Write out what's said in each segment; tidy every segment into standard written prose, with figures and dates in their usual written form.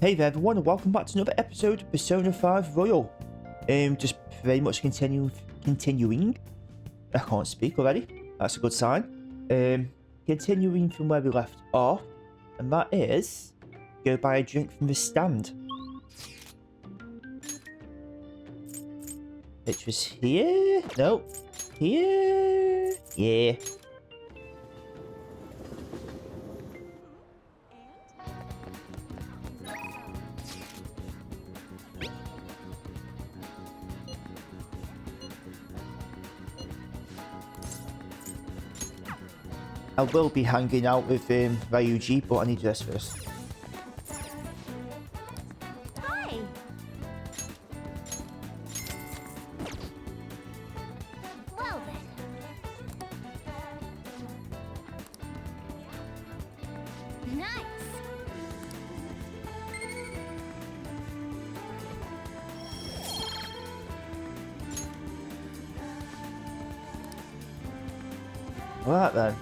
Hey there everyone, and welcome back to another episode of Persona 5 Royal. Just very much continuing. I can't speak already. That's a good sign. Continuing from where we left off, and that is go buy a drink from the stand. Which was here? No. Here? Yeah. I will be hanging out with Ryuji, but I need this first. Hi. Well then. Nice. Alright then.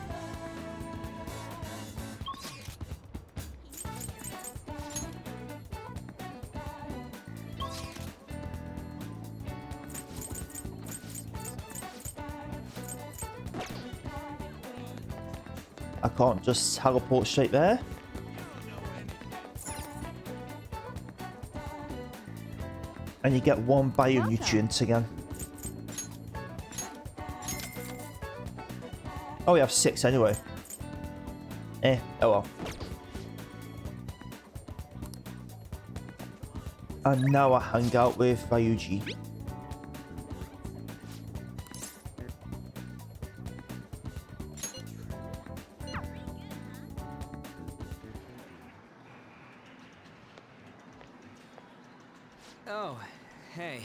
I can't just teleport straight there. And you get one bionutrient again. Oh, we have 6 anyway. Oh well. And now I hang out with Ryuji. Oh, hey.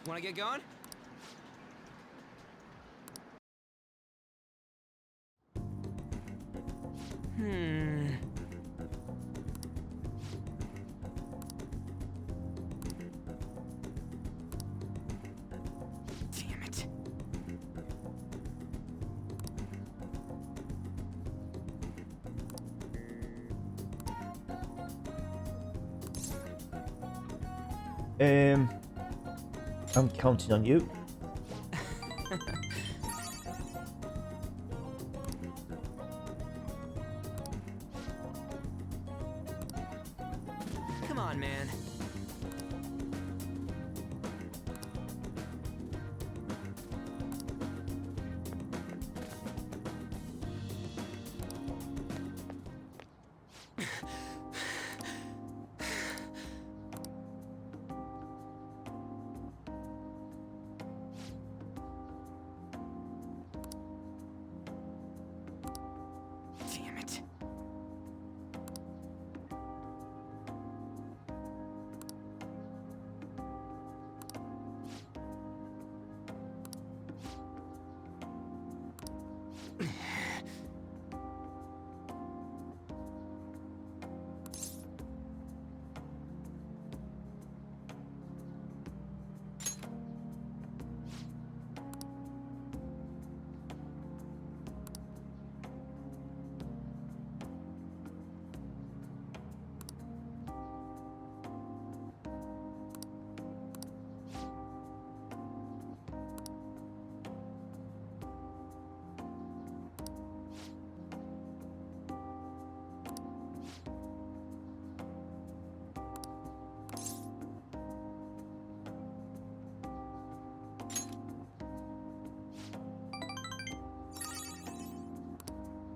Wanna get going? Damn it. I'm counting on you. Come on, man. Damn it.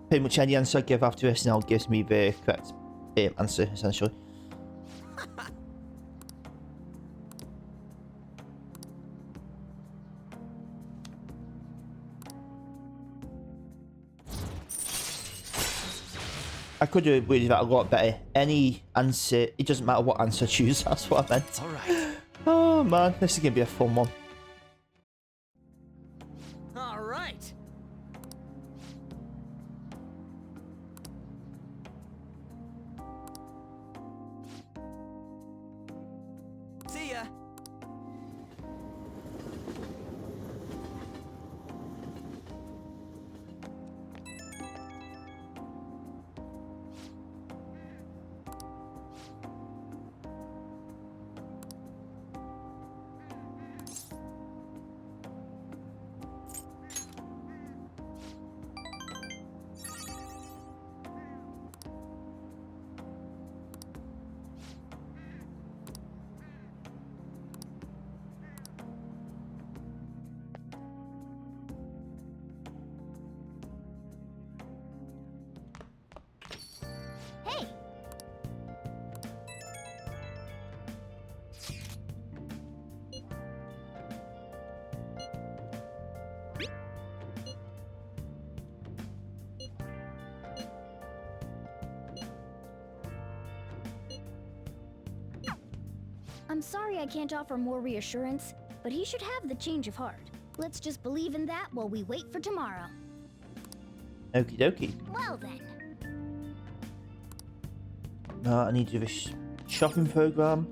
Pretty much any answer I give after this now gives me the correct answer, essentially. I could have worded that a lot better. Any answer, it doesn't matter what answer I choose, that's what I meant. Alright. Oh man, this is gonna be a fun one. Alright. See ya. I'm sorry I can't offer more reassurance, but he should have the change of heart. Let's just believe in that while we wait for tomorrow. Okie dokie. Well then. I need to do a shopping program.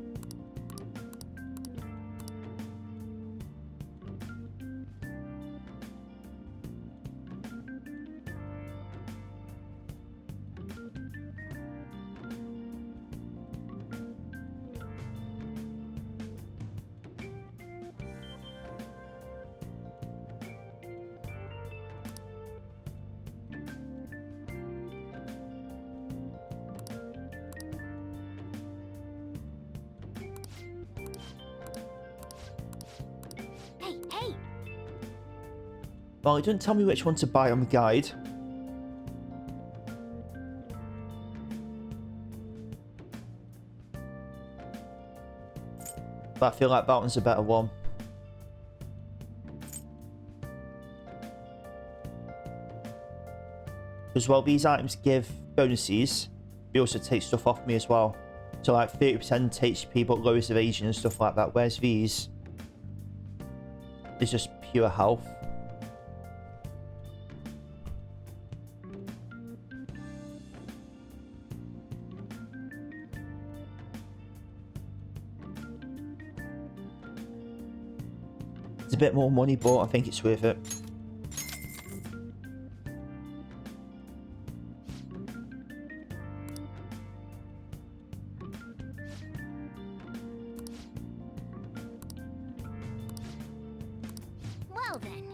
Hey! Well, it doesn't tell me which one to buy on the guide. But I feel like that one's a better one. Because while these items give bonuses, they also take stuff off me as well. So like 30% HP but lowers evasion and stuff like that. Whereas these is just pure health. It's a bit more money, but I think it's worth it. Well then.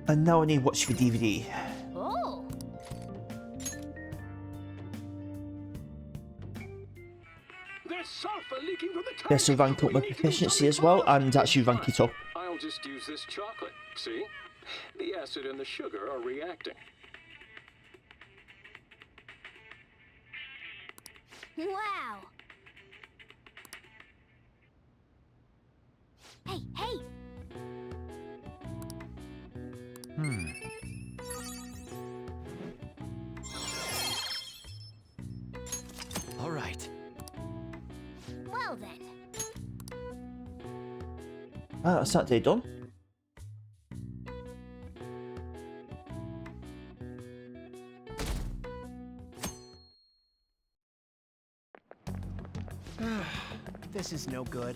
And now I need to watch the DVD. Oh! There's sulfur leaking from the tank. This will rank up my proficiency as well, and actually rank it up. I'll just use this chocolate. See? The acid and the sugar are reacting. Wow! Hey! All right. Well then. That's that day done. This is no good.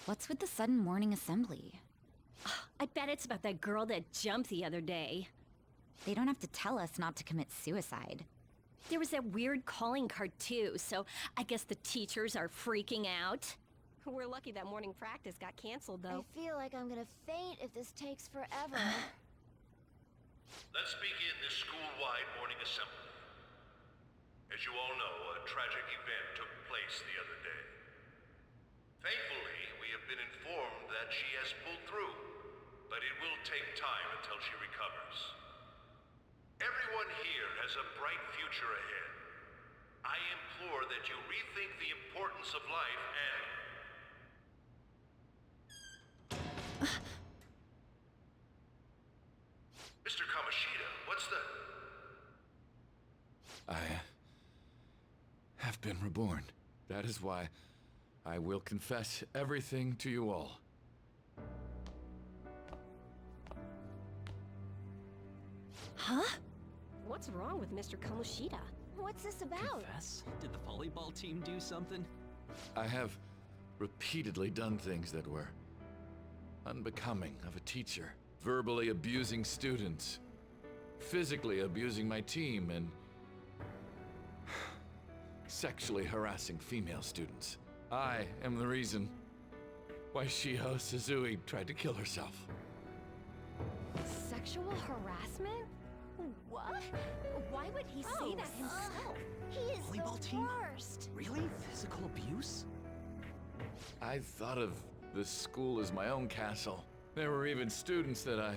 What's with the sudden morning assembly? I bet it's about that girl that jumped the other day. They don't have to tell us not to commit suicide. There was that weird calling card too, so I guess the teachers are freaking out. We're lucky that morning practice got canceled though. I feel like I'm gonna faint if this takes forever. Let's begin this school-wide morning assembly. As you all know, a tragic event took place the other day. Thankfully, we have been informed that she has pulled through, but it will take time until she recovers. Everyone here has a bright future ahead. I implore that you rethink the importance of life and... Mr. Kamoshida, what's the... I have been reborn. That is why I will confess everything to you all. Huh? What's wrong with Mr. Kamoshida? What's this about? Confess? Did the volleyball team do something? I have repeatedly done things that were unbecoming of a teacher. Verbally abusing students, physically abusing my team, and sexually harassing female students. I am the reason why Shiho Suzui tried to kill herself. Sexual harassment? What? Why would he say that himself? He is Volleyball the team? worst. Really? Physical abuse? I thought of this school as my own castle. There were even students that I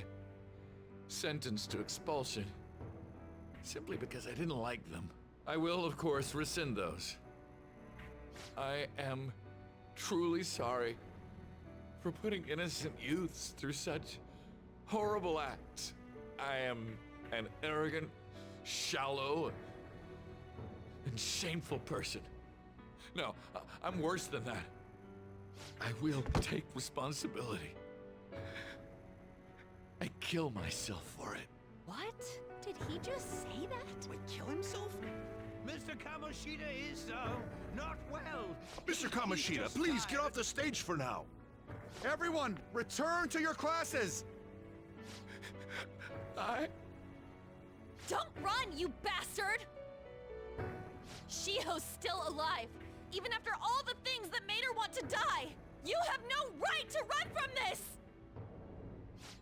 sentenced to expulsion, simply because I didn't like them. I will, of course, rescind those. I am truly sorry for putting innocent youths through such horrible acts. I am an arrogant, shallow, and shameful person. No, I'm worse than that. I will take responsibility. I kill myself for it. What? Did he just say that? Wait, kill himself? Mr. Kamoshida is, not well. Mr. Kamoshida, please get off the stage for now. Everyone, return to your classes! Don't run, you bastard! Shiho's still alive, even after all the things that made her want to die! You have no right to run from this!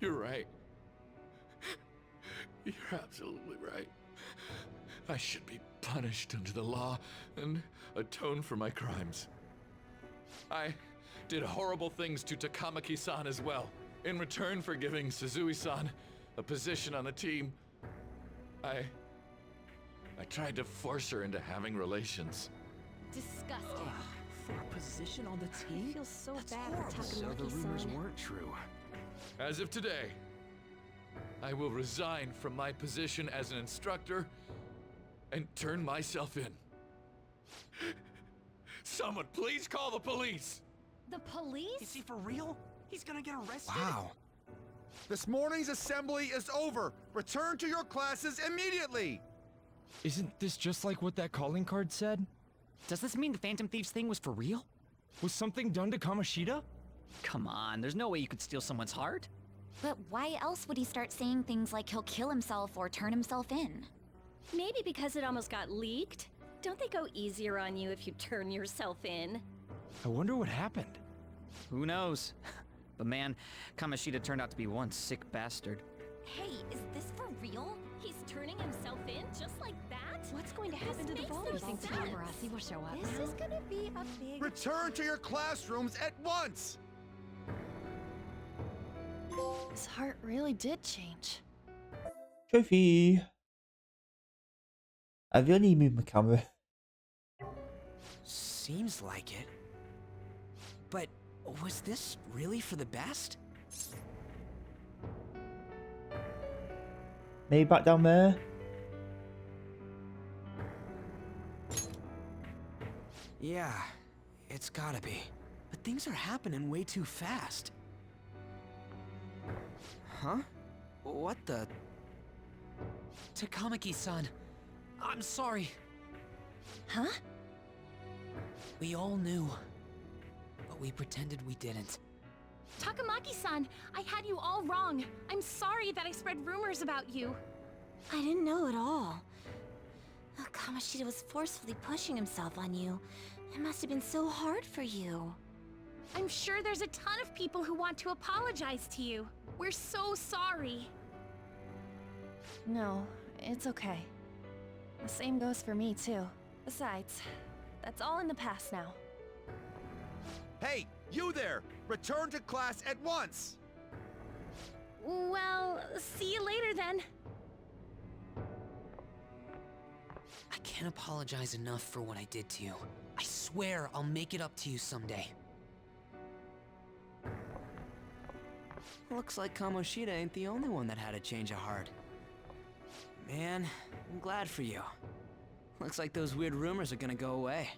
You're right. You're absolutely right. I should be punished under the law and atone for my crimes. I did horrible things to Takamaki-san as well. In return for giving Suzui-san a position on the team, I tried to force her into having relations. Disgusting. For a position on the I team? feel so That's bad horrible. for So the rumors Takamaki-san. weren't true. As of today, I will resign from my position as an instructor and turn myself in. Someone please call the police! The police? Is he for real? He's gonna get arrested? Wow. This morning's assembly is over. Return to your classes immediately! Isn't this just like what that calling card said? Does this mean the Phantom Thieves thing was for real? Was something done to Kamoshida? Come on, there's no way you could steal someone's heart. But why else would he start saying things like he'll kill himself or turn himself in? Maybe because it almost got leaked. Don't they go easier on you if you turn yourself in? I wonder what happened. Who knows? But man, Kamoshida turned out to be one sick bastard. Hey, is this for real? He's turning himself in just like that? What's going to happen to the volleyball You think team? Paparazzi will show up This now? is gonna be a big... Return to your classrooms at once! His heart really did change. Trophy. I really need to move my camera. Seems like it. But was this really for the best? Maybe back down there. Yeah, it's gotta be. But things are happening way too fast. Huh? What the? Takamaki-san, I'm sorry. Huh? We all knew, but we pretended we didn't. Takamaki-san, I had you all wrong. I'm sorry that I spread rumors about you. I didn't know at all. Oh, Kamoshida was forcefully pushing himself on you. It must have been so hard for you. I'm sure there's a ton of people who want to apologize to you. We're so sorry. No, it's okay. The same goes for me, too. Besides, that's all in the past now. Hey, you there! Return to class at once! Well, see you later then. I can't apologize enough for what I did to you. I swear I'll make it up to you someday. Looks like Kamoshida ain't the only one that had a change of heart. Man, I'm glad for you. Looks like those weird rumors are gonna go away.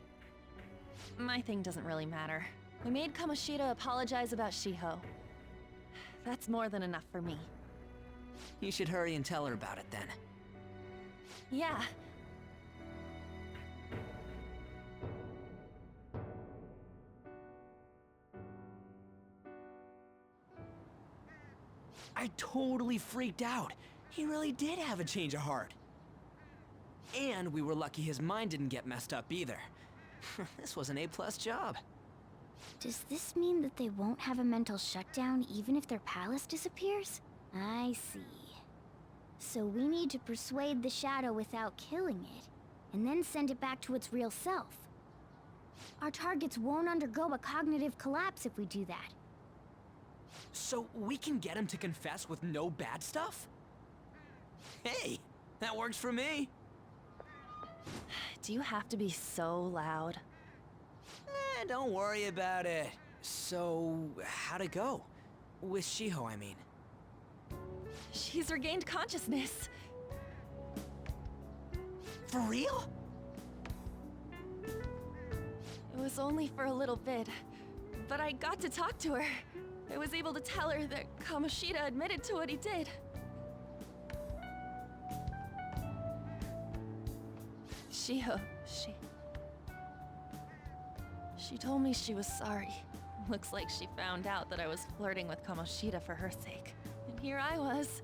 My thing doesn't really matter. We made Kamoshida apologize about Shiho. That's more than enough for me. You should hurry and tell her about it then. Yeah. I totally freaked out. He really did have a change of heart. And we were lucky his mind didn't get messed up either. This was an A+ job. Does this mean that they won't have a mental shutdown even if their palace disappears? I see. So we need to persuade the shadow without killing it, and then send it back to its real self. Our targets won't undergo a cognitive collapse if we do that. So we can get him to confess with no bad stuff? Hey, that works for me. Do you have to be so loud? Don't worry about it. So, how'd it go? With Shiho, I mean. She's regained consciousness. For real? It was only for a little bit, but I got to talk to her. I was able to tell her that Kamoshida admitted to what he did. Shiho, she told me she was sorry. Looks like she found out that I was flirting with Kamoshida for her sake. And here I was,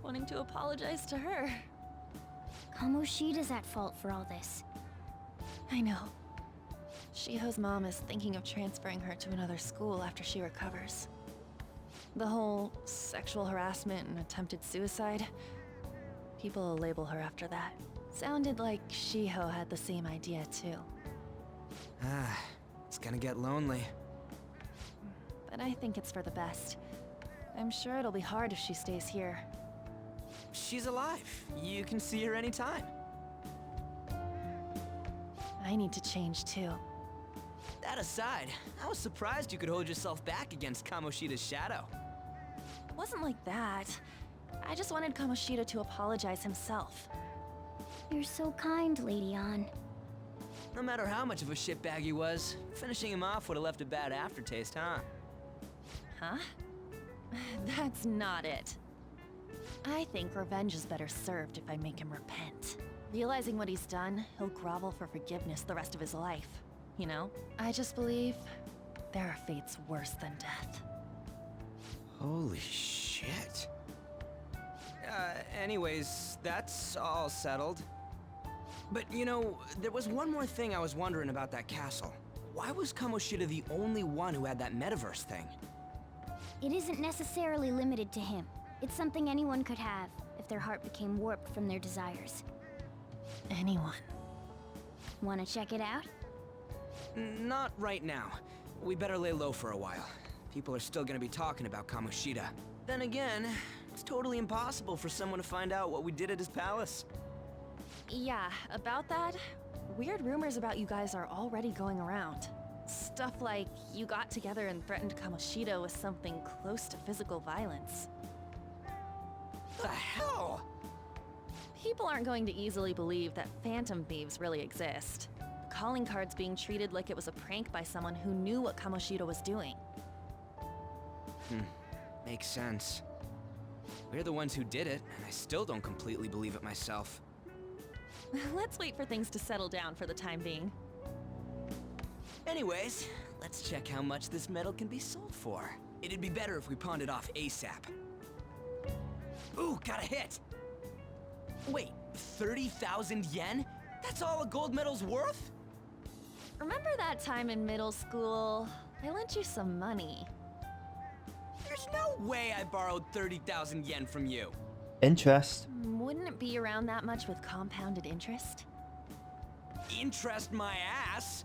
wanting to apologize to her. Kamoshida's at fault for all this. I know. Shiho's mom is thinking of transferring her to another school after she recovers. The whole sexual harassment and attempted suicide, people will label her after that. Sounded like Shiho had the same idea too. It's gonna get lonely. But I think it's for the best. I'm sure it'll be hard if she stays here. She's alive. You can see her anytime. I need to change too. That aside, I was surprised you could hold yourself back against Kamoshida's shadow. It wasn't like that. I just wanted Kamoshida to apologize himself. You're so kind, Lady Ann. No matter how much of a shitbag he was, finishing him off would have left a bad aftertaste, huh? Huh? That's not it. I think revenge is better served if I make him repent. Realizing what he's done, he'll grovel for forgiveness the rest of his life. You know? I just believe there are fates worse than death. Holy shit. Anyways, that's all settled. But you know, there was one more thing I was wondering about that castle. Why was Kamoshida the only one who had that metaverse thing? It isn't necessarily limited to him. It's something anyone could have, if their heart became warped from their desires. Anyone. Wanna check it out? Not right now. We better lay low for a while. People are still gonna be talking about Kamoshida. Then again, it's totally impossible for someone to find out what we did at his palace. Yeah, about that, weird rumors about you guys are already going around. Stuff like you got together and threatened Kamoshida with something close to physical violence. The hell? People aren't going to easily believe that phantom thieves really exist. The calling card's being treated like it was a prank by someone who knew what Kamoshida was doing. Makes sense. We're the ones who did it, and I still don't completely believe it myself. Let's wait for things to settle down for the time being. Anyways, let's check how much this metal can be sold for. It'd be better if we pawned it off ASAP. Ooh, got a hit! Wait, 30,000 yen? That's all a gold medal's worth? Remember that time in middle school? I lent you some money. There's no way I borrowed 30,000 yen from you. Interest. Wouldn't it be around that much with compounded interest? Interest my ass?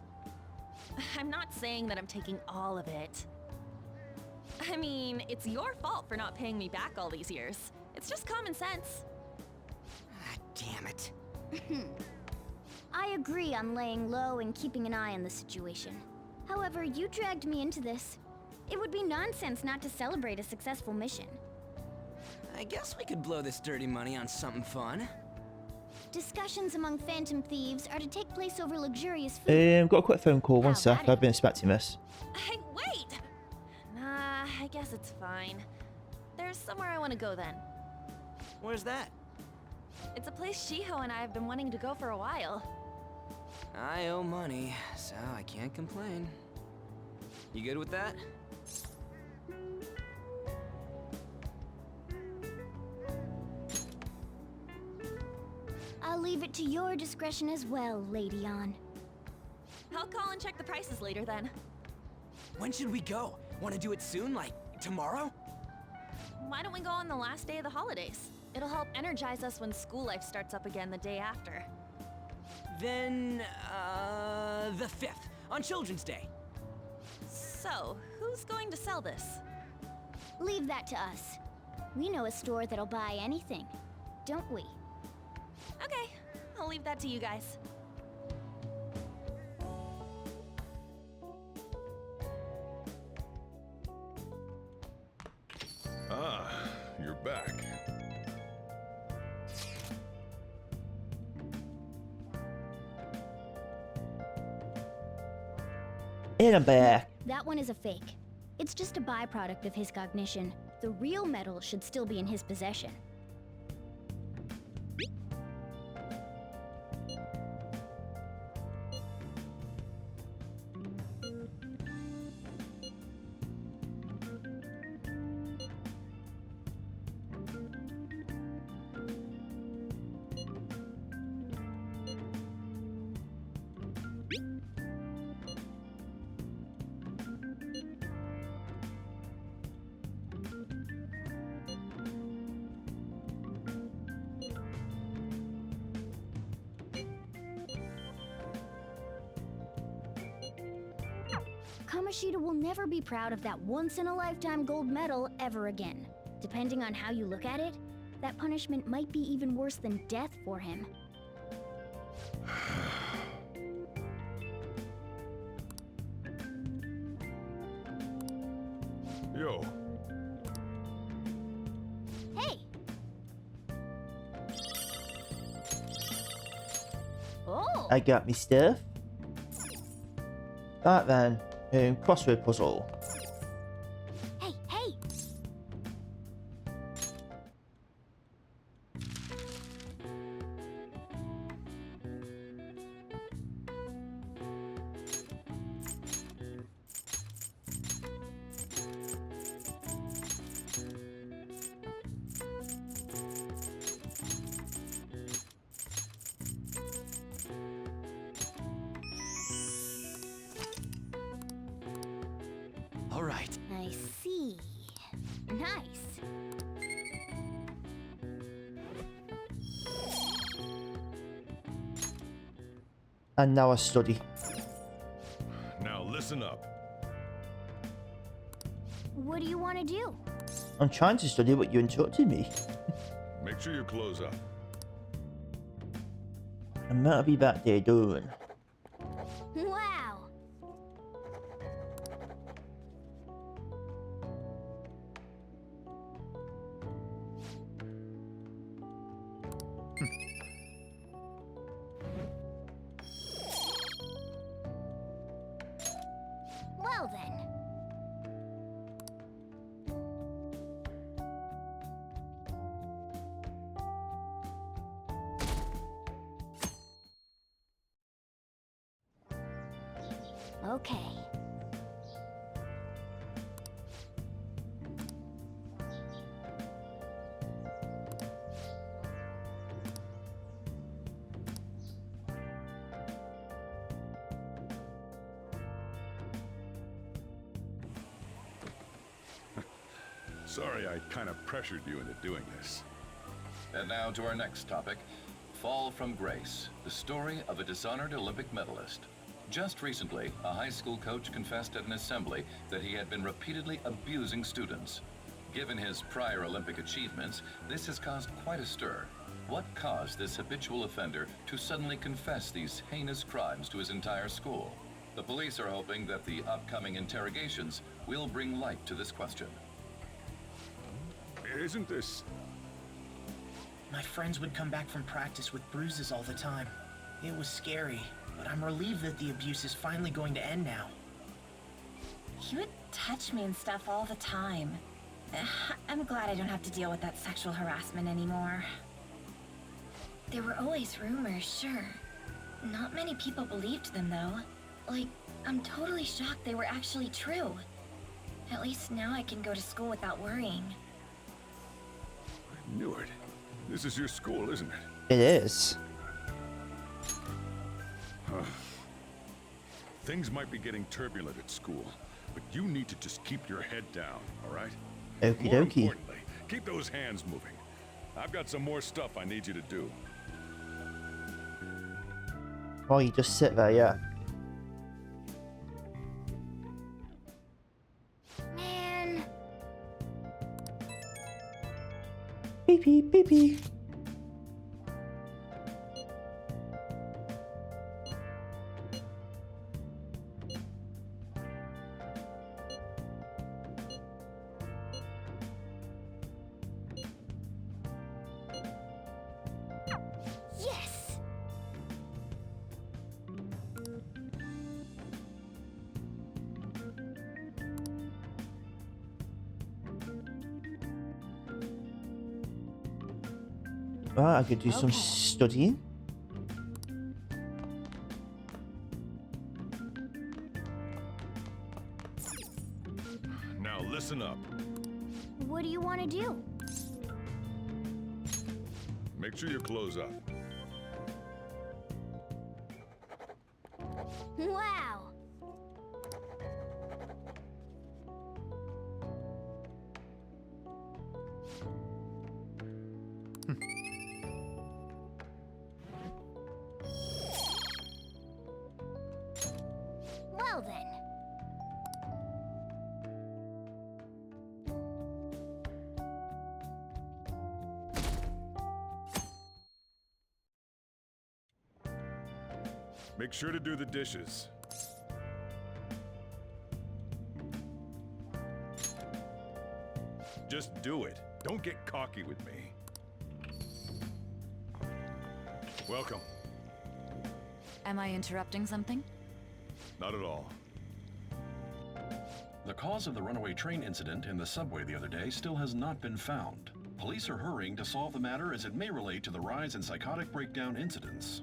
I'm not saying that I'm taking all of it. I mean, it's your fault for not paying me back all these years. It's just common sense. Ah, damn it. I agree on laying low and keeping an eye on the situation. However, you dragged me into this. It would be nonsense not to celebrate a successful mission. I guess we could blow this dirty money on something fun. Discussions among phantom thieves are to take place over luxurious food. Got a quick phone call. One How sec. about I've been expecting this. Hey, wait! Nah, I guess it's fine. There's somewhere I want to go then. Where's that? It's a place Shiho and I have been wanting to go for a while. I owe money, so I can't complain. You good with that? I'll leave it to your discretion as well, Lady Ann. I'll call and check the prices later then. When should we go? Want to do it soon, like tomorrow? Why don't we go on the last day of the holidays? It'll help energize us when school life starts up again the day after. Then, the 5th, on Children's Day. So, who's going to sell this? Leave that to us. We know a store that'll buy anything, don't we? Okay, I'll leave that to you guys. Ah, you're back. And I'm back. That one is a fake. It's just a byproduct of his cognition. The real metal should still be in his possession. Kamoshida will never be proud of that once-in-a-lifetime gold medal ever again. Depending on how you look at it, that punishment might be even worse than death for him. Yo. Hey! Oh! I got me stuff. Right then, crossword puzzle. Hey, hey! All right. I see. Nice. And now I study. Now listen up. What do you want to do? I'm trying to study, but you interrupted me. Make sure you close up. I might be back there doing. Wow! Well then. Okay. Sorry I kind of pressured you into doing this. And now to our next topic, Fall from Grace, the story of a dishonored Olympic medalist. Just recently, a high school coach confessed at an assembly that he had been repeatedly abusing students. Given his prior Olympic achievements, this has caused quite a stir. What caused this habitual offender to suddenly confess these heinous crimes to his entire school? The police are hoping that the upcoming interrogations will bring light to this question. Isn't this... My friends would come back from practice with bruises all the time. It was scary, but I'm relieved that the abuse is finally going to end now. He would touch me and stuff all the time. I'm glad I don't have to deal with that sexual harassment anymore. There were always rumors, sure. Not many people believed them, though. Like, I'm totally shocked they were actually true. At least now I can go to school without worrying. I knew it. This is your school, isn't it? It is. Things might be getting turbulent at school, but you need to just keep your head down, all right? Okie More dokie. importantly, keep those hands moving. I've got some more stuff I need you to do. Oh, you just sit there, yeah. Man. Beep beep beep beep. Yes! Right, I could do some studying. Now listen up. What do you want to do? Make sure your clothes up. Wow! Well then. Make sure to do the dishes. Just do it. Don't get cocky with me. Welcome. Am I interrupting something? Not at all. The cause of the runaway train incident in the subway the other day still has not been found. Police are hurrying to solve the matter as it may relate to the rise in psychotic breakdown incidents.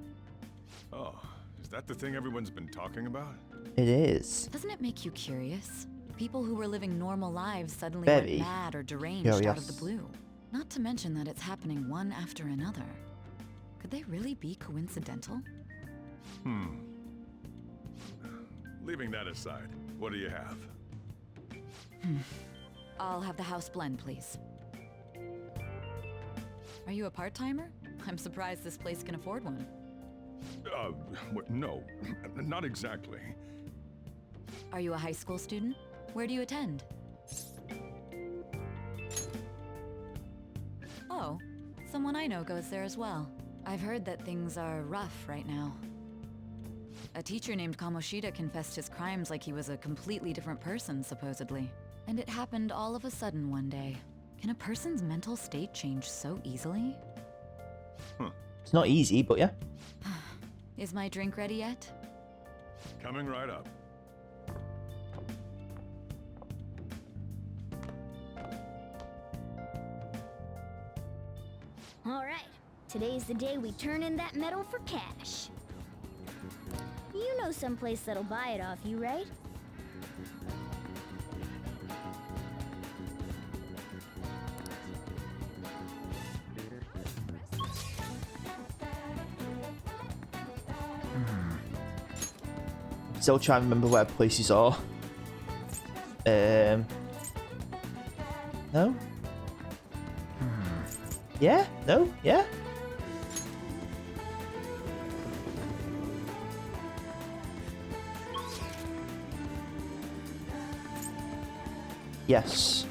Oh, is that the thing everyone's been talking about? It is. Doesn't it make you curious? People who were living normal lives suddenly Very went mad or deranged out of the blue. Not to mention that it's happening one after another. Could they really be coincidental? Leaving that aside, what do you have? I'll have the house blend, please. Are you a part-timer? I'm surprised this place can afford one. No, not exactly. Are you a high school student? Where do you attend? Oh, someone I know goes there as well. I've heard that things are rough right now. A teacher named Kamoshida confessed his crimes like he was a completely different person, supposedly. And it happened all of a sudden one day. Can a person's mental state change so easily? It's not easy, but yeah. Is my drink ready yet? Coming right up. Alright, today's the day we turn in that metal for cash. You know someplace that'll buy it off you, right? Still trying to remember where places are. No? Yeah? No? Yeah? Yes.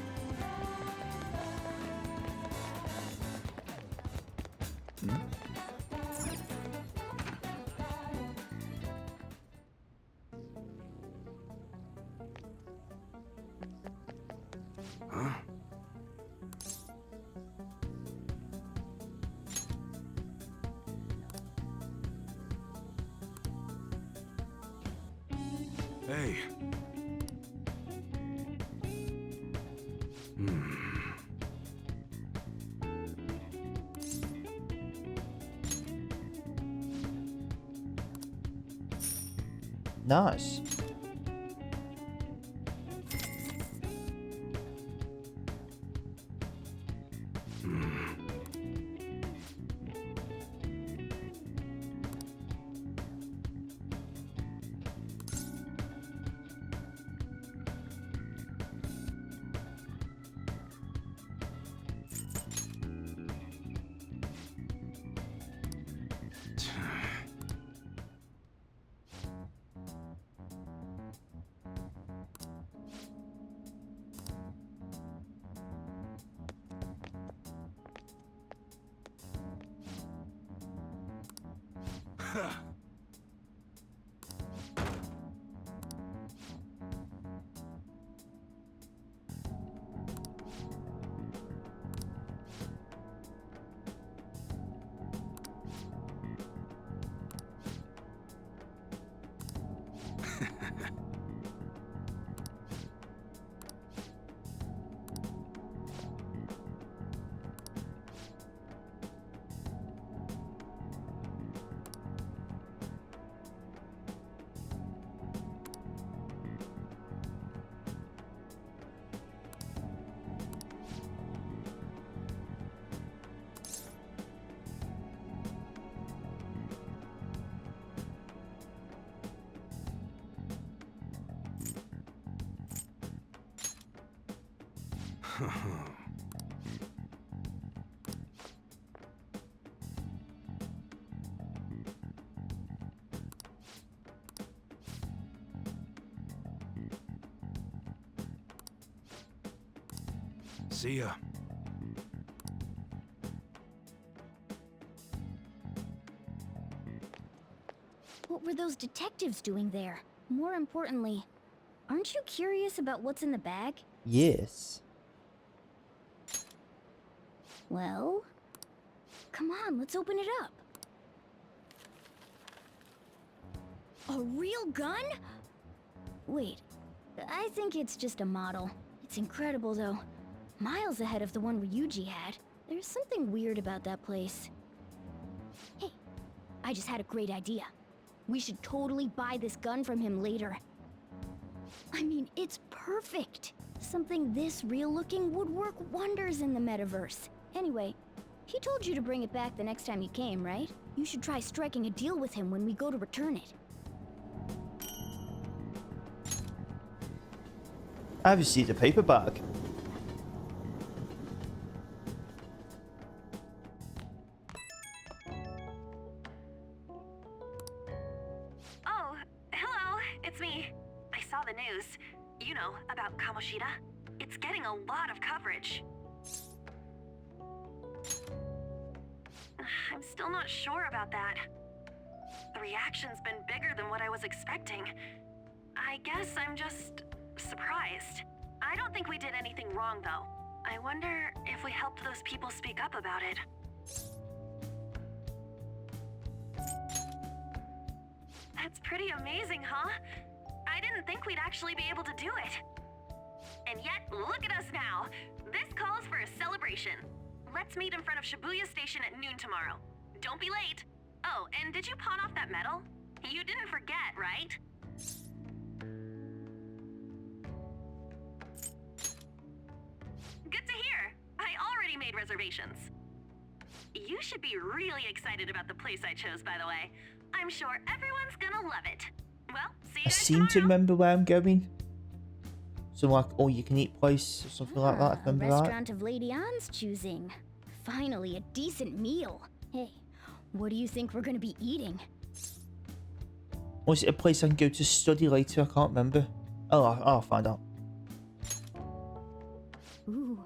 Hey. Nice. See ya. What were those detectives doing there? More importantly, aren't you curious about what's in the bag? Yes. Well, come on, let's open it up. A real gun? Wait, I think it's just a model. It's incredible though. Miles ahead of the one Ryuji had. There's something weird about that place. Hey, I just had a great idea. We should totally buy this gun from him later. I mean, it's perfect. Something this real looking would work wonders in the metaverse. Anyway, he told you to bring it back the next time you came, right? You should try striking a deal with him when we go to return it. I've received a paper bag. Oh, hello, it's me. I saw the news. You know, about Kamoshida. It's getting a lot of coverage. I'm still not sure about that. The reaction's been bigger than what I was expecting. I guess I'm just surprised. I don't think we did anything wrong, though. I wonder if we helped those people speak up about it. That's pretty amazing, huh? I didn't think we'd actually be able to do it. And yet, look at us now. This calls for a celebration. Let's meet in front of Shibuya Station at noon tomorrow. Don't be late. Oh, and did you pawn off that medal? You didn't forget, right? Good to hear. I already made reservations. You should be really excited about the place I chose, by the way. I'm sure everyone's gonna love it. Well, see you I guys seem to tomorrow. remember where I'm going. Some like all-you-can-eat place or something like that. If I A remember right. restaurant of Lady Ann's choosing. Finally, a decent meal. Hey, what do you think we're gonna be eating? Or is it a place I can go to study later? I can't remember. Oh, I'll find out. Ooh,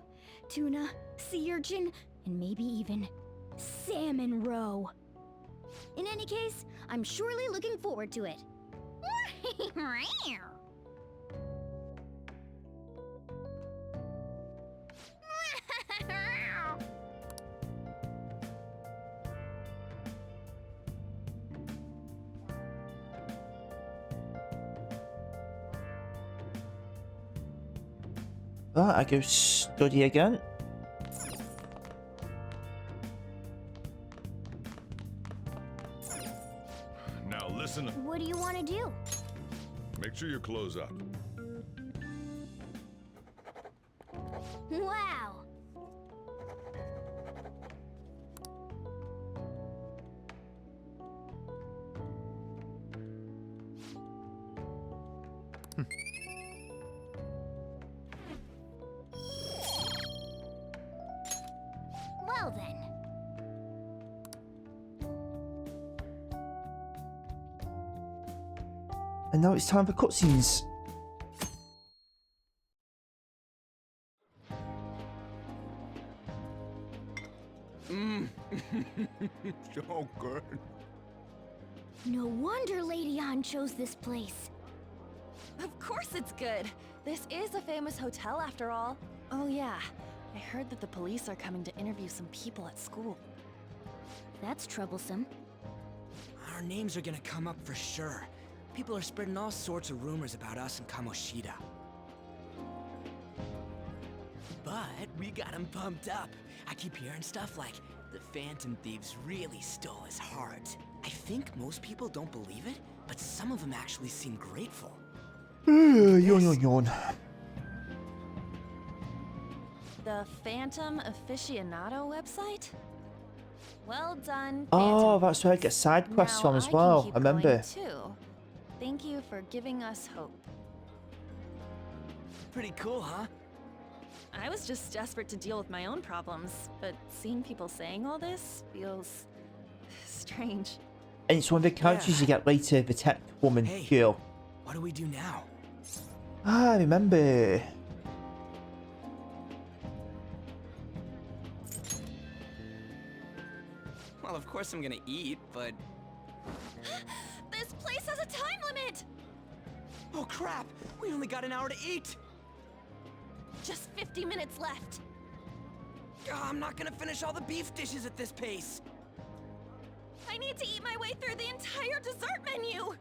tuna, sea urchin, and maybe even salmon roe. In any case, I'm surely looking forward to it. Right, I go study again. Now listen. What do you want to do? Make sure you close up. Wow! Well then. And now it's time for cutscenes. So good. No wonder Lady An chose this place. Of course it's good. This is a famous hotel after all. Oh yeah, I heard that the police are coming to interview some people at school. That's troublesome. Our names are gonna come up for sure. People are spreading all sorts of rumors about us and Kamoshida. But we got him pumped up. I keep hearing stuff like, the Phantom Thieves really stole his heart. I think most people don't believe it, but some of them actually seem grateful. Yawn. The Phantom Aficionado website? Well done, Oh, that's where I get side quests from as well. I remember. Too. Thank you for giving us hope. Pretty cool, huh? I was just desperate to deal with my own problems, but seeing people saying all this feels strange. And it's one of the characters you get later, the tech woman girl. What do we do now? Ah, I remember. Well, of course I'm gonna eat, but... This place has a time limit! Oh crap! We only got an hour to eat! Just 50 minutes left. I'm not gonna finish all the beef dishes at this pace! I need to eat my way through the entire dessert menu!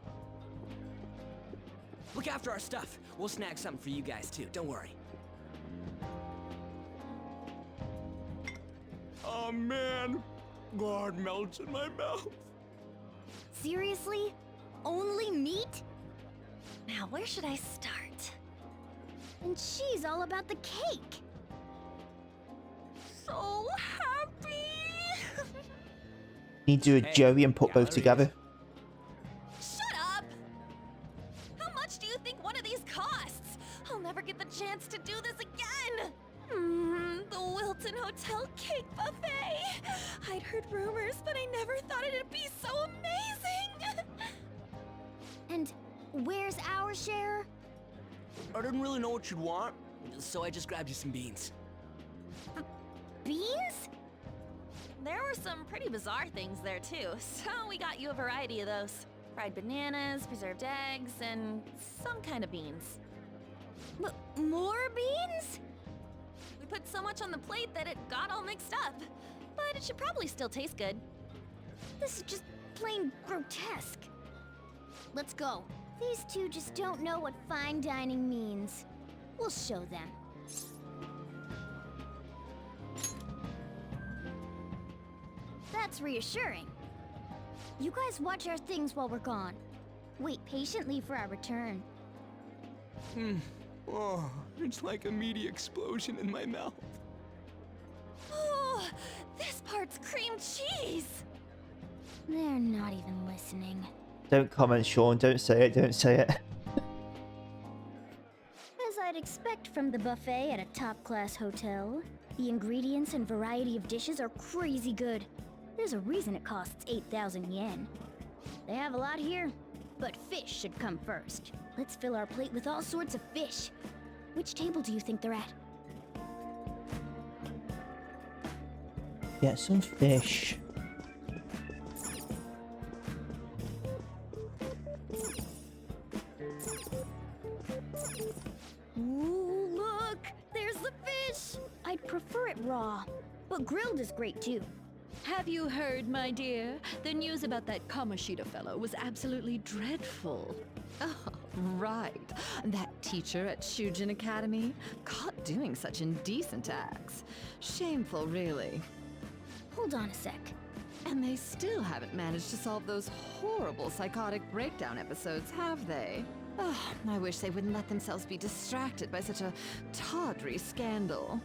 Look after our stuff. We'll snag something for you guys too, don't worry. Oh man! God melts in my mouth. Seriously? Only meat? Now, where should I start? And she's all about the cake. So happy! Need to do a Joey and put both together. Shut up! How much do you think one of these costs? I'll never get the chance to do this again! The Wilton Hotel Cake Buffet! I'd heard rumors, but I never thought it'd be so amazing! And where's our share? I didn't really know what you'd want, so I just grabbed you some beans. Beans? There were some pretty bizarre things there too, so we got you a variety of those. Fried bananas, preserved eggs, and some kind of beans. More beans? We put so much on the plate that it got all mixed up, but it should probably still taste good. This is just plain grotesque. Let's go. These two just don't know what fine dining means. We'll show them. That's reassuring. You guys watch our things while we're gone. Wait patiently for our return. Oh, it's like a meaty explosion in my mouth. Oh, this part's cream cheese! They're not even listening. Don't comment, Sean. Don't say it. Don't say it. As I'd expect from the buffet at a top-class hotel, the ingredients and variety of dishes are crazy good. There's a reason it costs 8,000 yen. They have a lot here, but fish should come first. Let's fill our plate with all sorts of fish. Which table do you think they're at? Get some fish. Ooh, look! There's the fish! I'd prefer it raw, but grilled is great too. Have you heard, my dear? The news about that Kamoshida fellow was absolutely dreadful. Oh, right. That teacher at Shujin Academy? Caught doing such indecent acts. Shameful, really. Hold on a sec. And they still haven't managed to solve those horrible psychotic breakdown episodes, have they? Oh, I wish they wouldn't let themselves be distracted by such a tawdry scandal.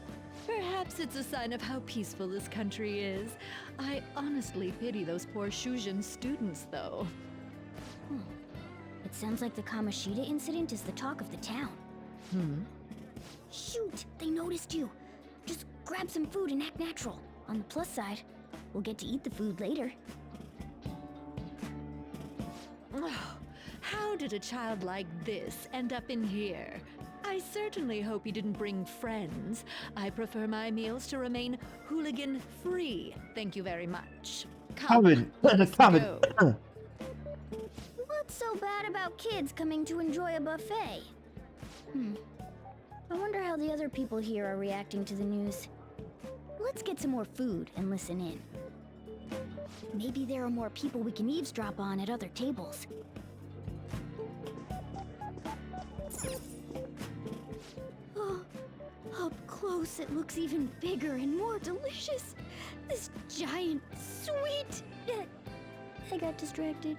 Perhaps it's a sign of how peaceful this country is. I honestly pity those poor Shujin students, though. It sounds like the Kamoshida incident is the talk of the town. Shoot! They noticed you! Just grab some food and act natural. On the plus side, we'll get to eat the food later. Oh, how did a child like this end up in here? I certainly hope he didn't bring friends. I prefer my meals to remain hooligan-free. Thank you very much. Come, let's go. What's so bad about kids coming to enjoy a buffet? I wonder how the other people here are reacting to the news. Let's get some more food and listen in. Maybe there are more people we can eavesdrop on at other tables. Oh, up close it looks even bigger and more delicious. This giant sweet... I got distracted.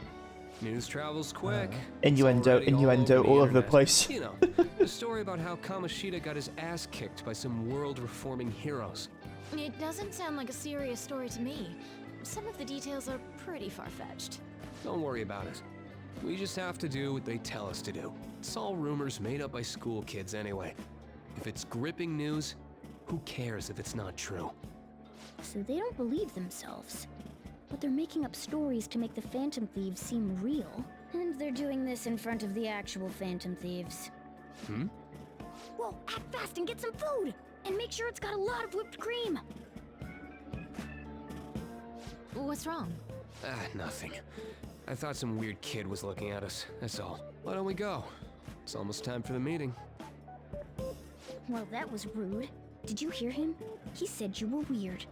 News travels quick. Innuendo all over the place. You know, the story about how Kamoshida got his ass kicked by some world-reforming heroes. It doesn't sound like a serious story to me. Some of the details are pretty far-fetched. Don't worry about it. We just have to do what they tell us to do. It's all rumors made up by school kids anyway. If it's gripping news, who cares if it's not true? So they don't believe themselves. But they're making up stories to make the Phantom Thieves seem real. And they're doing this in front of the actual Phantom Thieves. Whoa, act fast and get some food! And make sure it's got a lot of whipped cream! What's wrong? Nothing. I thought some weird kid was looking at us, that's all. Why don't we go? It's almost time for the meeting. Well, that was rude. Did you hear him? He said you were weird.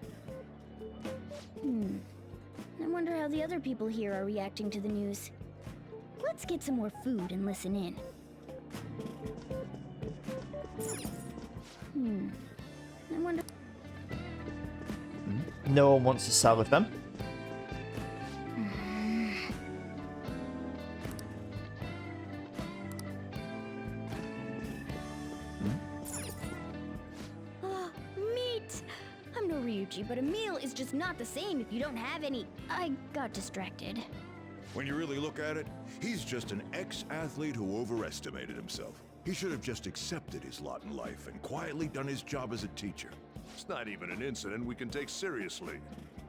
I wonder how the other people here are reacting to the news. Let's get some more food and listen in. I wonder... No one wants to sell with them. Meat! I'm no Ryuji, but a meal is just not the same if you don't have any... I got distracted. When you really look at it, he's just an ex-athlete who overestimated himself. He should have just accepted his lot in life and quietly done his job as a teacher. It's not even an incident we can take seriously.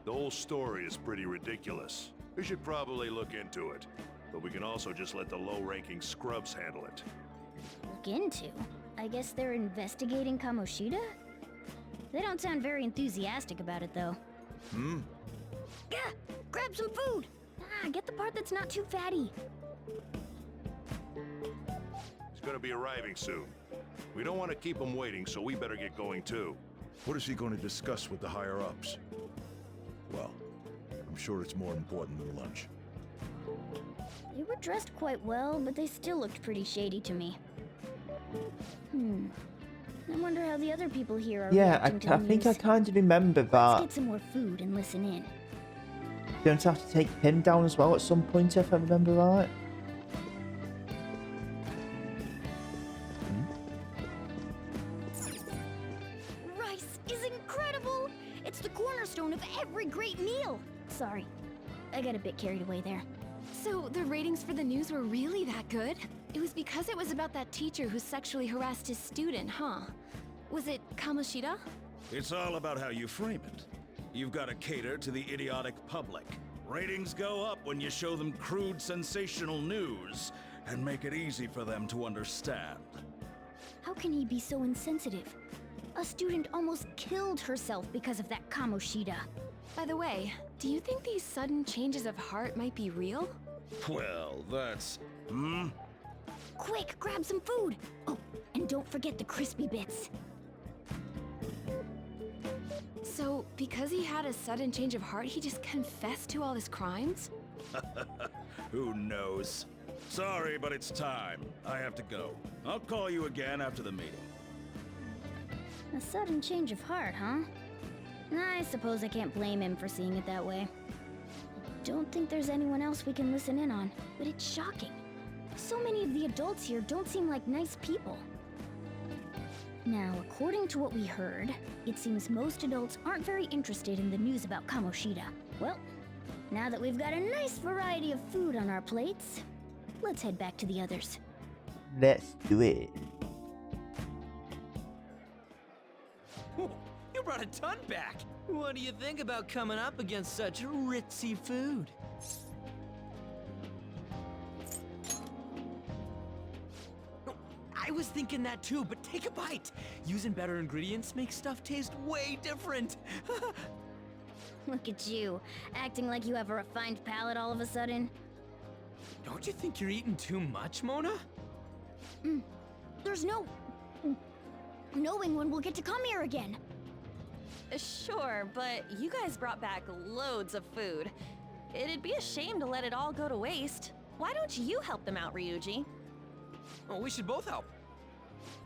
The whole story is pretty ridiculous. We should probably look into it. But we can also just let the low-ranking scrubs handle it. Look into? I guess they're investigating Kamoshida? They don't sound very enthusiastic about it, though. Gah! Grab some food! Get the part that's not too fatty. He's gonna be arriving soon. We don't want to keep him waiting, so we better get going too. What is he going to discuss with the higher-ups? Well, I'm sure it's more important than lunch. They were dressed quite well, but they still looked pretty shady to me. I wonder how the other people here are reacting to the I think I news. kind of remember that. Let's get some more food and listen in. Don't have to take him down as well at some point, if I remember right. Rice is incredible! It's the cornerstone of every great meal! Sorry, I got a bit carried away there. So the ratings for the news were really that good? It was because it was about that teacher who sexually harassed his student, huh? Was it Kamoshida? It's all about how you frame it. You've got to cater to the idiotic public. Ratings go up when you show them crude, sensational news and make it easy for them to understand. How can he be so insensitive? A student almost killed herself because of that Kamoshida. By the way, do you think these sudden changes of heart might be real? Well, that's... Quick, grab some food! Oh, and don't forget the crispy bits. So, because he had a sudden change of heart, he just confessed to all his crimes? Who knows? Sorry, but it's time. I have to go. I'll call you again after the meeting. A sudden change of heart, huh? I suppose I can't blame him for seeing it that way. I don't think there's anyone else we can listen in on, but it's shocking. So many of the adults here don't seem like nice people. Now, according to what we heard, it seems most adults aren't very interested in the news about Kamoshida. Well, now that we've got a nice variety of food on our plates, let's head back to the others. Let's do it. You brought a ton back! What do you think about coming up against such ritzy food? I was thinking that too, but take a bite! Using better ingredients makes stuff taste way different! Look at you, acting like you have a refined palate all of a sudden. Don't you think you're eating too much, Mona? There's no knowing when we'll get to come here again. Sure, but you guys brought back loads of food. It'd be a shame to let it all go to waste. Why don't you help them out, Ryuji? Well, we should both help.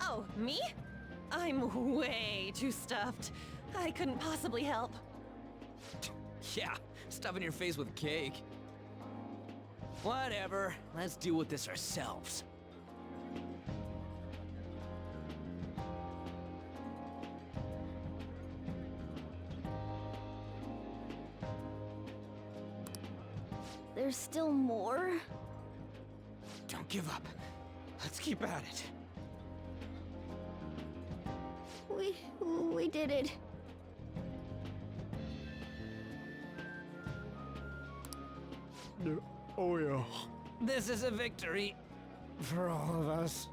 Oh, me? I'm way too stuffed. I couldn't possibly help. Yeah, stuffing your face with cake. Whatever, let's deal with this ourselves. There's still more? Don't give up. Let's keep at it. We did it. Oh yeah. This is a victory. For all of us.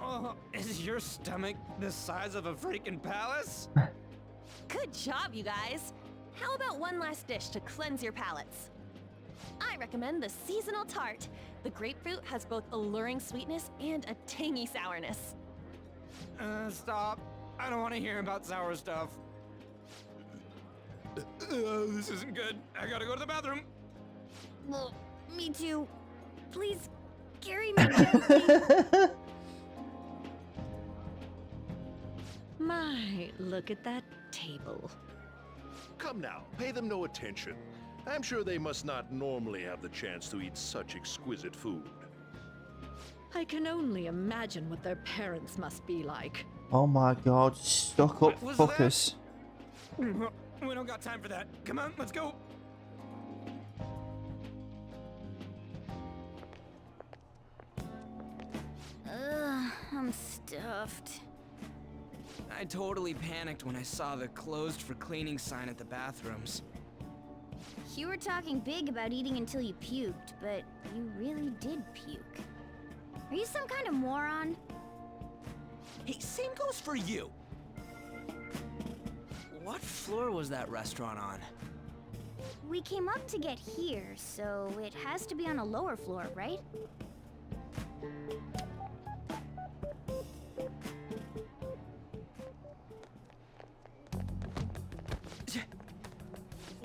Oh, is your stomach the size of a freaking palace? Good job, you guys. How about one last dish to cleanse your palates? I recommend the seasonal tart. The grapefruit has both alluring sweetness and a tangy sourness. Stop. I don't want to hear about sour stuff. This isn't good. I gotta go to the bathroom. Well, me too. Please, carry me gently. My, look at that table. Come now, pay them no attention. I'm sure they must not normally have the chance to eat such exquisite food. I can only imagine what their parents must be like. Oh my god, stuck up was fuckers. We don't got time for that. Come on, let's go. I'm stuffed. I totally panicked when I saw the closed for cleaning sign at the bathrooms. You were talking big about eating until you puked, but you really did puke. Are you some kind of moron? Hey, same goes for you. What floor was that restaurant on? We came up to get here, so it has to be on a lower floor, right?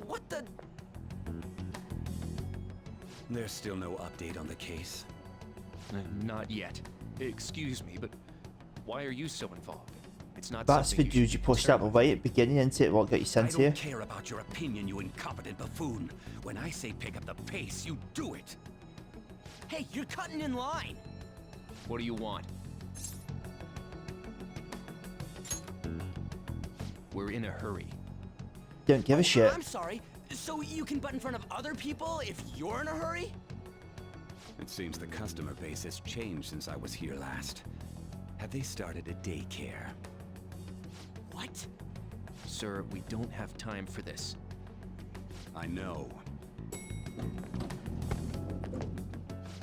What the? There's still no update on the case. Not yet. Excuse me, but why are you so involved? It's not That's the something dude you pushed out the way at the beginning, isn't it? What got you sent I here? don't care about your opinion, you incompetent buffoon. When I say pick up the pace, you do it. Hey, you're cutting in line. What do you want? We're in a hurry. Don't give a shit. I'm sorry. So you can butt in front of other people if you're in a hurry? It seems the customer base has changed since I was here last. Have they started a daycare? What? Sir, we don't have time for this. I know.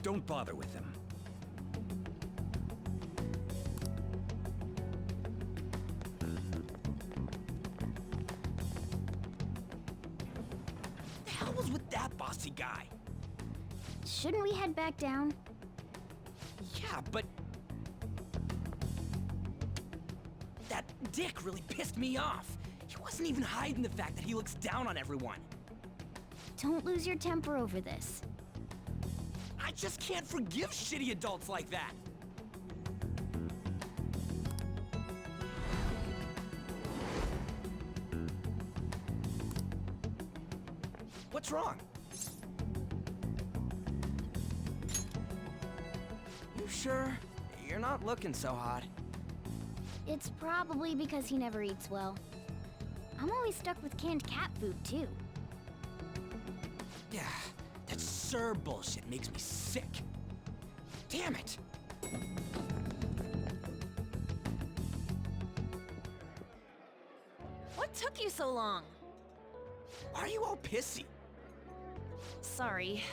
Don't bother with them. The hell was with that bossy guy? Shouldn't we head back down? Yeah, but that dick really pissed me off. He wasn't even hiding the fact that he looks down on everyone. Don't lose your temper over this. I just can't forgive shitty adults like that. What's wrong? You sure? You're not looking so hot. It's probably because he never eats well. I'm always stuck with canned cat food, too. Yeah, that sir bullshit makes me sick. Damn it! What took you so long? Why are you all pissy? Sorry.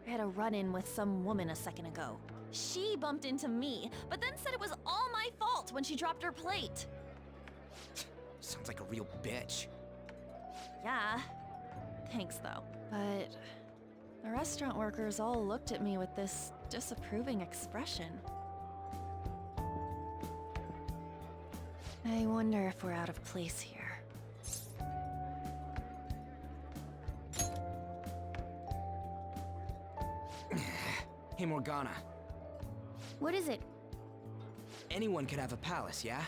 I had a run-in with some woman a second ago. She bumped into me, but then said it was all my fault when she dropped her plate. Sounds like a real bitch. Yeah. Thanks, though. But the restaurant workers all looked at me with this disapproving expression. I wonder if we're out of place here. Hey, Morgana. What is it? Anyone could have a palace, yeah?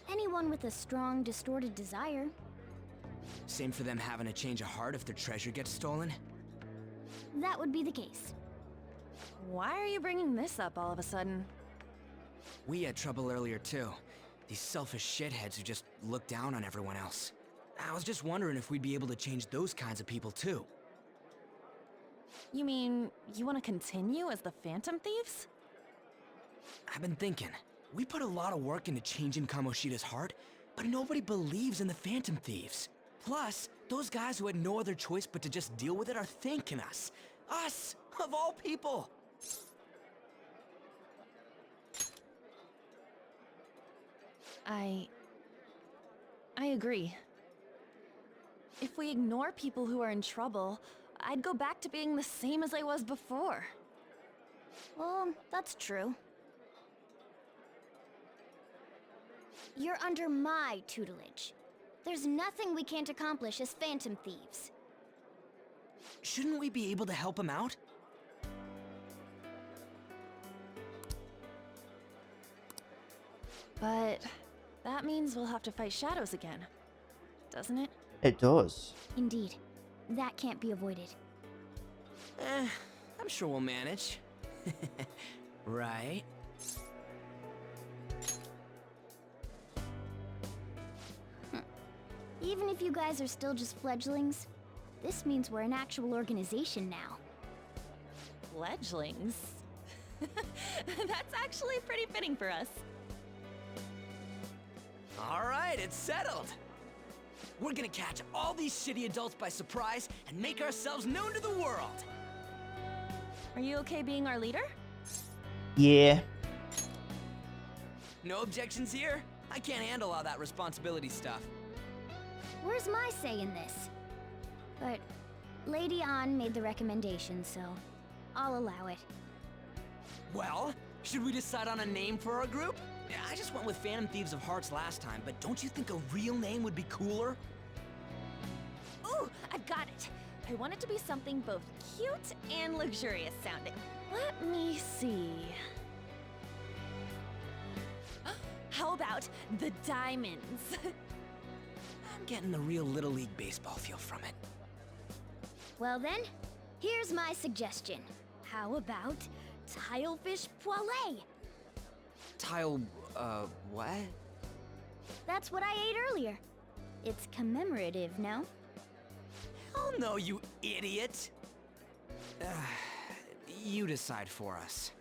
Anyone with a strong, distorted desire. Same for them having a change of heart if their treasure gets stolen? That would be the case. Why are you bringing this up all of a sudden? We had trouble earlier too. These selfish shitheads who just look down on everyone else. I was just wondering if we'd be able to change those kinds of people too. You mean, you want to continue as the Phantom Thieves? I've been thinking, we put a lot of work into changing Kamoshida's heart, but nobody believes in the Phantom Thieves. Plus, those guys who had no other choice but to just deal with it are thanking us. Us, of all people! I agree. If we ignore people who are in trouble, I'd go back to being the same as I was before. Well, that's true. You're under my tutelage. There's nothing we can't accomplish as Phantom Thieves. Shouldn't we be able to help him out? But that means we'll have to fight shadows again, doesn't it? It does. Indeed. That can't be avoided. I'm sure we'll manage. Right? Even if you guys are still just fledglings, this means we're an actual organization now. Fledglings? That's actually pretty fitting for us. Alright, it's settled! We're gonna catch all these shitty adults by surprise and make ourselves known to the world! Are you okay being our leader? Yeah. No objections here? I can't handle all that responsibility stuff. Where's my say in this? But Lady An made the recommendation, so I'll allow it. Well, should we decide on a name for our group? I just went with Phantom Thieves of Hearts last time, but don't you think a real name would be cooler? Ooh, I've got it! I want it to be something both cute and luxurious sounding. Let me see. How about the Diamonds? I'm getting the real Little League Baseball feel from it. Well then, here's my suggestion. How about Tilefish Poêlée? What? That's what I ate earlier. It's commemorative, no? Hell no, you idiot! You decide for us.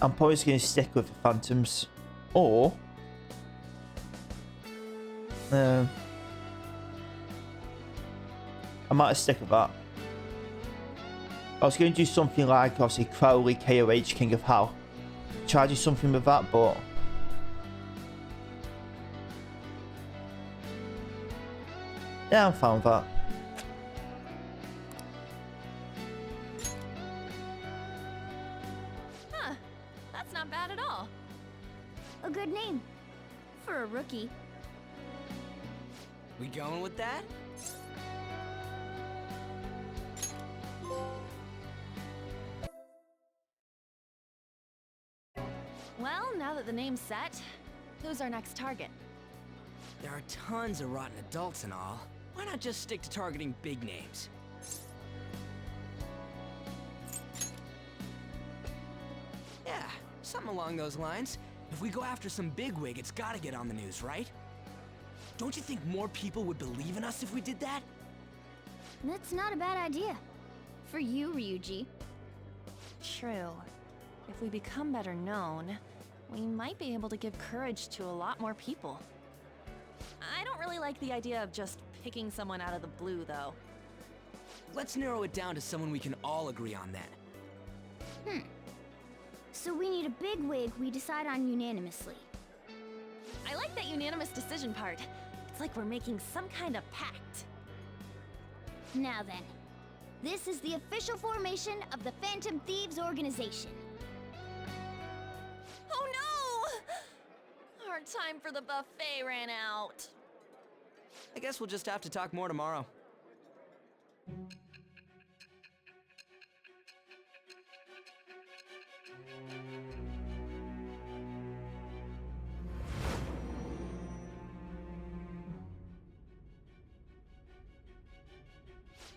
I'm probably just going to stick with the Phantoms. Or... I might stick with that. I was going to do something like, obviously, Crowley, KOH, King of Hell. Try to do something with that, but... yeah, I'm fine with that. Huh, that's not bad at all. A good name. For a rookie. We going with that? Well, now that the name's set, who's our next target? There are tons of rotten adults and all. Why not just stick to targeting big names? Yeah, something along those lines. If we go after some bigwig, it's gotta get on the news, right? Don't you think more people would believe in us if we did that? That's not a bad idea. For you, Ryuji. True. If we become better known, we might be able to give courage to a lot more people. I don't really like the idea of just picking someone out of the blue, though. Let's narrow it down to someone we can all agree on then. So we need a big wig we decide on unanimously. I like that unanimous decision part. It's like we're making some kind of pact. Now then, this is the official formation of the Phantom Thieves organization. Oh no! Our time for the buffet ran out. I guess we'll just have to talk more tomorrow.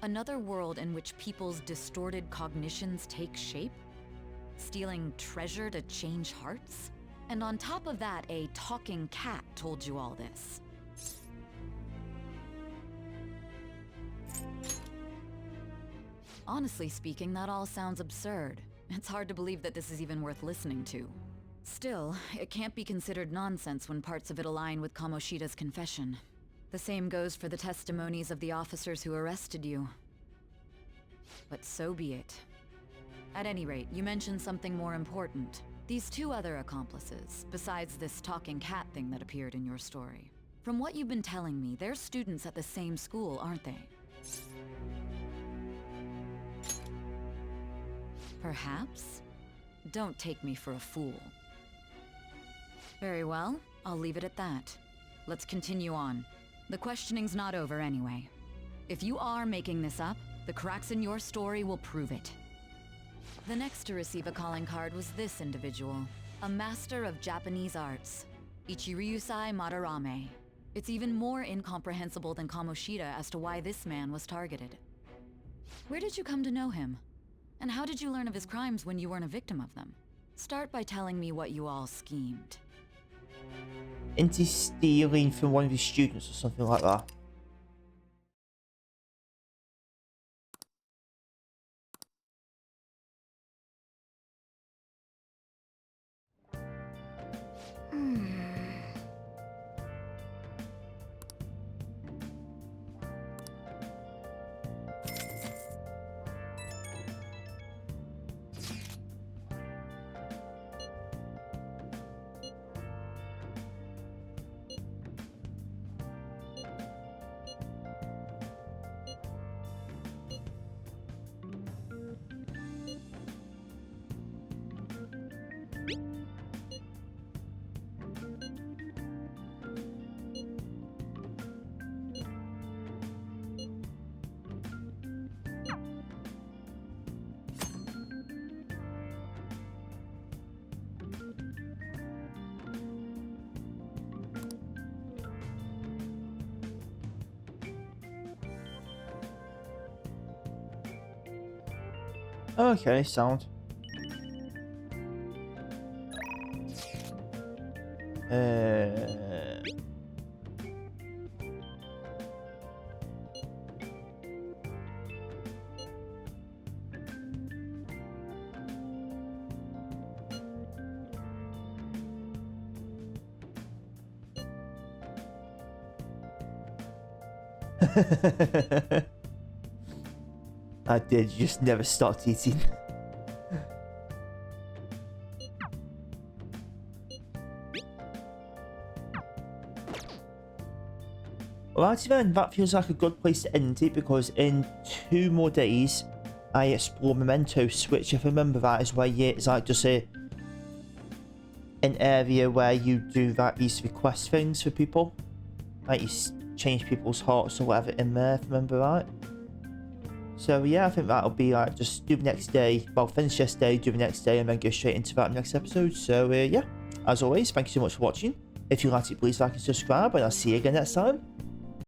Another world in which people's distorted cognitions take shape? Stealing treasure to change hearts? And on top of that, a talking cat told you all this. Honestly speaking, that all sounds absurd. It's hard to believe that this is even worth listening to. Still, it can't be considered nonsense when parts of it align with Kamoshida's confession. The same goes for the testimonies of the officers who arrested you. But so be it. At any rate, you mentioned something more important. These two other accomplices, besides this talking cat thing that appeared in your story. From what you've been telling me, they're students at the same school, aren't they? Perhaps? Don't take me for a fool. Very well, I'll leave it at that. Let's continue on. The questioning's not over anyway. If you are making this up, the cracks in your story will prove it. The next to receive a calling card was this individual, a master of Japanese arts, Ichiryusai Madarame. It's even more incomprehensible than Kamoshida as to why this man was targeted. Where did you come to know him? And how did you learn of his crimes when you weren't a victim of them? Start by telling me what you all schemed. Into stealing from one of his students or something like that. Okay, sound. I did, you just never stopped eating. Alrighty then, that feels like a good place to end it because in 2 more days I explore Mementos, which if I remember right is where it's like just an area where you do like these request things for people. Like you change people's hearts or whatever in there, if I remember right. So yeah, I think that'll be like just do the next day, well finish this day, do the next day and then go straight into that next episode. So yeah, as always, thank you so much for watching. If you liked it, please like and subscribe and I'll see you again next time.